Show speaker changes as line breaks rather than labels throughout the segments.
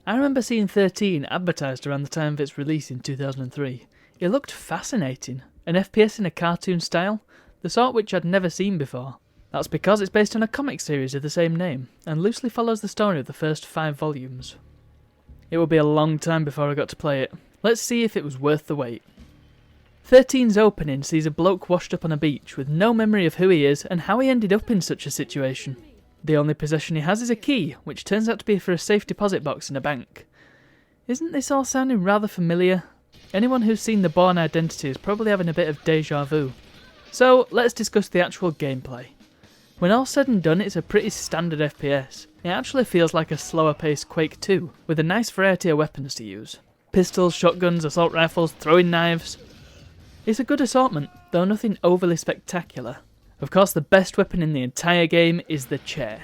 I remember seeing 13 advertised around the time of its release in 2003. It looked fascinating, an FPS in a cartoon style, the sort which I'd never seen before. That's because it's based on a comic series of the same name, and loosely follows the story of the first 5 volumes. It would be a long time before I got to play it. Let's see if it was worth the wait. 13's opening sees a bloke washed up on a beach with no memory of who he is and how he ended up in such a situation. The only possession he has is a key, which turns out to be for a safe deposit box in a bank. Isn't this all sounding rather familiar? Anyone who's seen The Bourne Identity is probably having a bit of deja vu. So let's discuss the actual gameplay. When all's said and done, it's a pretty standard FPS. It actually feels like a slower paced Quake 2, with a nice variety of weapons to use. Pistols, shotguns, assault rifles, throwing knives. It's a good assortment, though nothing overly spectacular. Of course, the best weapon in the entire game is the chair.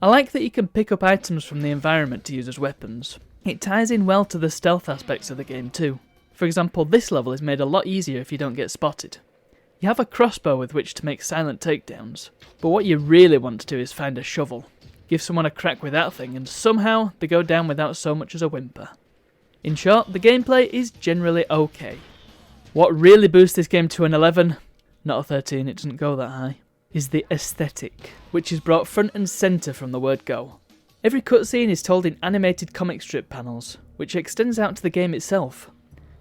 I like that you can pick up items from the environment to use as weapons. It ties in well to the stealth aspects of the game too. For example, this level is made a lot easier if you don't get spotted. You have a crossbow with which to make silent takedowns, but what you really want to do is find a shovel. Give someone a crack with that thing and somehow they go down without so much as a whimper. In short, the gameplay is generally okay. What really boosts this game to an 11, not a 13, it doesn't go that high, is the aesthetic, which is brought front and centre from the word go. Every cutscene is told in animated comic strip panels, which extends out to the game itself.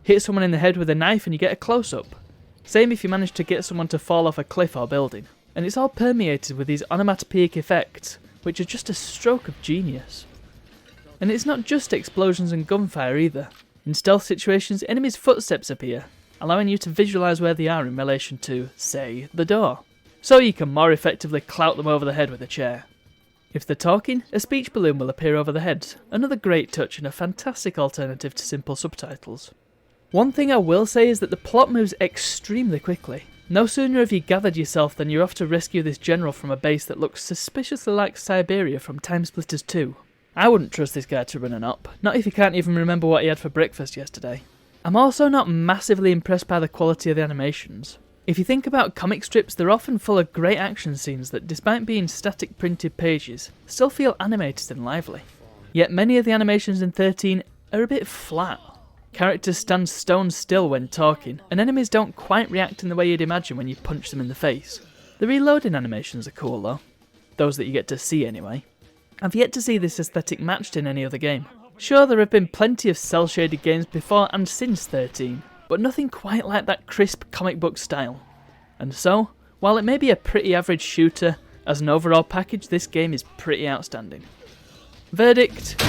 Hit someone in the head with a knife and you get a close-up. Same if you manage to get someone to fall off a cliff or building. And it's all permeated with these onomatopoeic effects, which are just a stroke of genius. And it's not just explosions and gunfire either. In stealth situations, enemies' footsteps appear, allowing you to visualise where they are in relation to, say, the door. So you can more effectively clout them over the head with a chair. If they're talking, a speech balloon will appear over their heads, another great touch and a fantastic alternative to simple subtitles. One thing I will say is that the plot moves extremely quickly. No sooner have you gathered yourself than you're off to rescue this general from a base that looks suspiciously like Siberia from Timesplitters 2. I wouldn't trust this guy to run an op, not if he can't even remember what he had for breakfast yesterday. I'm also not massively impressed by the quality of the animations. If you think about comic strips, they're often full of great action scenes that, despite being static printed pages, still feel animated and lively. Yet many of the animations in 13 are a bit flat. Characters stand stone still when talking, and enemies don't quite react in the way you'd imagine when you punch them in the face. The reloading animations are cool though. Those that you get to see anyway. I've yet to see this aesthetic matched in any other game. Sure, there have been plenty of cel-shaded games before and since 13, but nothing quite like that crisp comic book style. And so, while it may be a pretty average shooter, as an overall package this game is pretty outstanding. Verdict: